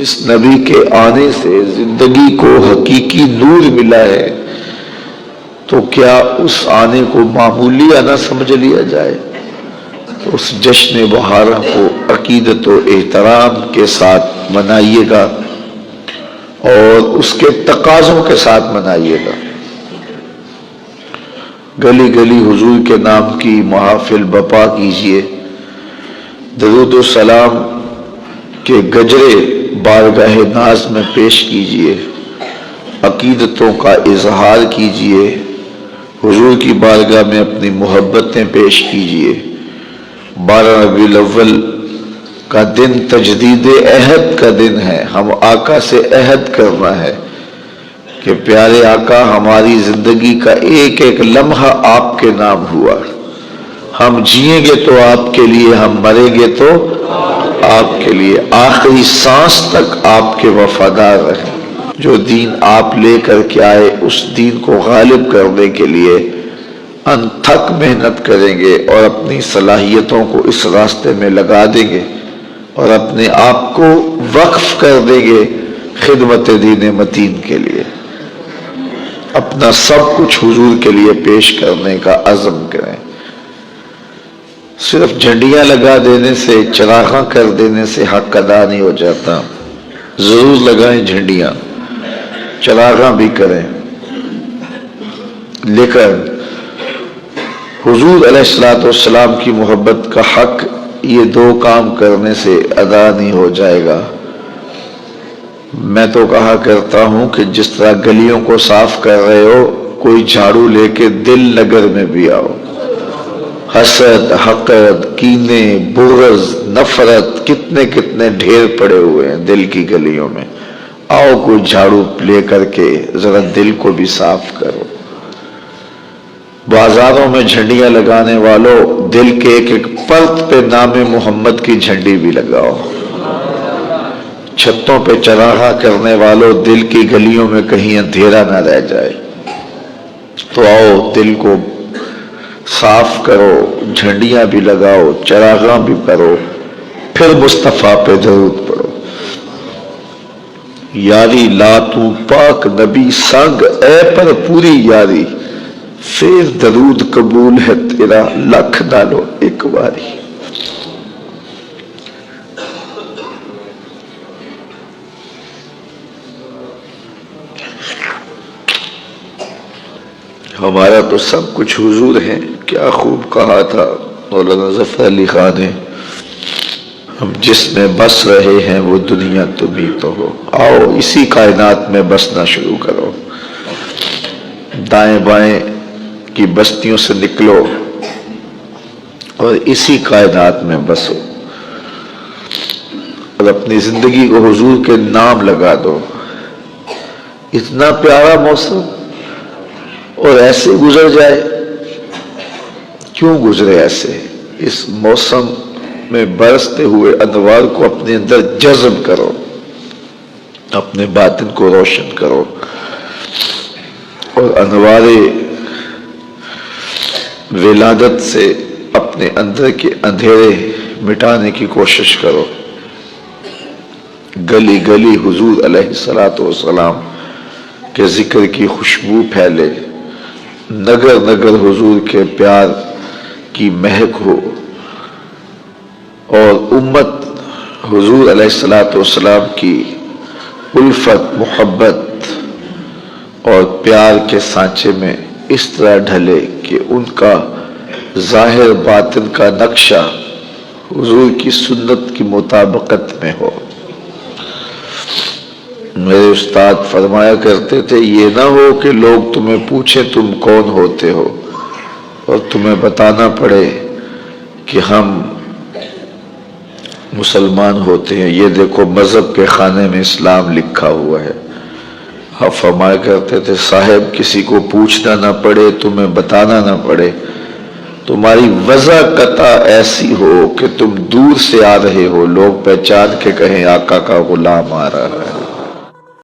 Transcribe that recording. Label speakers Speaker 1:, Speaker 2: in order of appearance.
Speaker 1: اس نبی کے آنے سے زندگی کو حقیقی نور ملا ہے، تو کیا اس آنے کو معمولی آنا سمجھ لیا جائے؟ اس جشن بہارا کو عقیدت و احترام کے ساتھ منائیے گا اور اس کے تقاضوں کے ساتھ منائیے گا۔ گلی گلی حضور کے نام کی محافل بپا کیجیے، درود و سلام کے گجرے بارگاہ ناز میں پیش کیجیے، عقیدتوں کا اظہار کیجیے، حضور کی بارگاہ میں اپنی محبتیں پیش کیجیے۔ 12 ربیع الاول کا دن تجدید عہد کا دن ہے۔ ہم آقا سے عہد کرنا ہے کہ پیارے آقا، ہماری زندگی کا ایک ایک لمحہ آپ کے نام ہوا، ہم جئیں گے تو آپ کے لیے، ہم مریں گے تو آپ کے لیے، آخری سانس تک آپ کے وفادار رہیں۔ جو دین آپ لے کر کے آئے اس دین کو غالب کرنے کے لیے انتھک محنت کریں گے اور اپنی صلاحیتوں کو اس راستے میں لگا دیں گے اور اپنے آپ کو وقف کر دیں گے خدمت دین متین کے لیے۔ اپنا سب کچھ حضور کے لیے پیش کرنے کا عزم کریں۔ صرف جھنڈیاں لگا دینے سے، چراغاں کر دینے سے حق ادا نہیں ہو جاتا۔ ضرور لگائیں جھنڈیاں، چراغاں بھی کریں، لیکن حضور علیہ السلام کی محبت کا حق یہ دو کام کرنے سے ادا نہیں ہو جائے گا۔ میں تو کہا کرتا ہوں کہ جس طرح گلیوں کو صاف کر رہے ہو، کوئی جھاڑو لے کے دل نگر میں بھی آؤ۔ حسد، حقد، کینے، بغض، نفرت کتنے کتنے ڈھیر پڑے ہوئے ہیں دل کی گلیوں میں۔ آؤ کوئی جھاڑو لے کر کے ذرا دل کو بھی صاف کرو۔ بازاروں میں جھنڈیاں لگانے والوں، دل کے ایک ایک پرت پہ نام محمد کی جھنڈی بھی لگاؤ۔ چھتوں پہ چراغاں کرنے والوں، دل کی گلیوں میں کہیں اندھیرا نہ رہ جائے۔ تو آؤ دل کو صاف کرو، جھنڈیاں بھی لگاؤ، چراغاں بھی کرو، پھر مصطفیٰ پہ درود پڑھو۔ یاری لا تو پاک نبی سنگ، اے پر پوری یاری، پھر درود قبول ہے تیرا لکھ ڈالو ایک باری۔ ہمارا تو سب کچھ حضور ہے، کیا خوب کہا تھا مولانا ظفر علی خان نے، ہم جس میں بس رہے ہیں وہ دنیا تم ہی تو ہو۔ آؤ اسی کائنات میں بسنا شروع کرو، دائیں بائیں کی بستیوں سے نکلو اور اسی کائنات میں بسو اور اپنی زندگی کو حضور کے نام لگا دو۔ اتنا پیارا موسم اور ایسے گزر جائے، کیوں گزرے ایسے؟ اس موسم میں برستے ہوئے انوار کو اپنے اندر جذب کرو، اپنے باطن کو روشن کرو اور انوار ولادت سے اپنے اندر کے اندھیرے مٹانے کی کوشش کرو۔ گلی گلی حضور علیہ السلام کے ذکر کی خوشبو پھیلے، نگر نگر حضور کے پیار کی مہک ہو اور امت حضور علیہ السلام کی الفت، محبت اور پیار کے سانچے میں اس طرح ڈھلے کہ ان کا ظاہر باطن کا نقشہ حضور کی سنت کی مطابقت میں ہو۔ میرے استاد فرمایا کرتے تھے، یہ نہ ہو کہ لوگ تمہیں پوچھیں تم کون ہوتے ہو اور تمہیں بتانا پڑے کہ ہم مسلمان ہوتے ہیں، یہ دیکھو مذہب کے خانے میں اسلام لکھا ہوا ہے۔ آپ فرمایا کرتے تھے، صاحب کسی کو پوچھنا نہ پڑے، تمہیں بتانا نہ پڑے، تمہاری وضع قطع ایسی ہو کہ تم دور سے آ رہے ہو، لوگ پہچان کے کہیں آقا کا غلام آ رہا ہے۔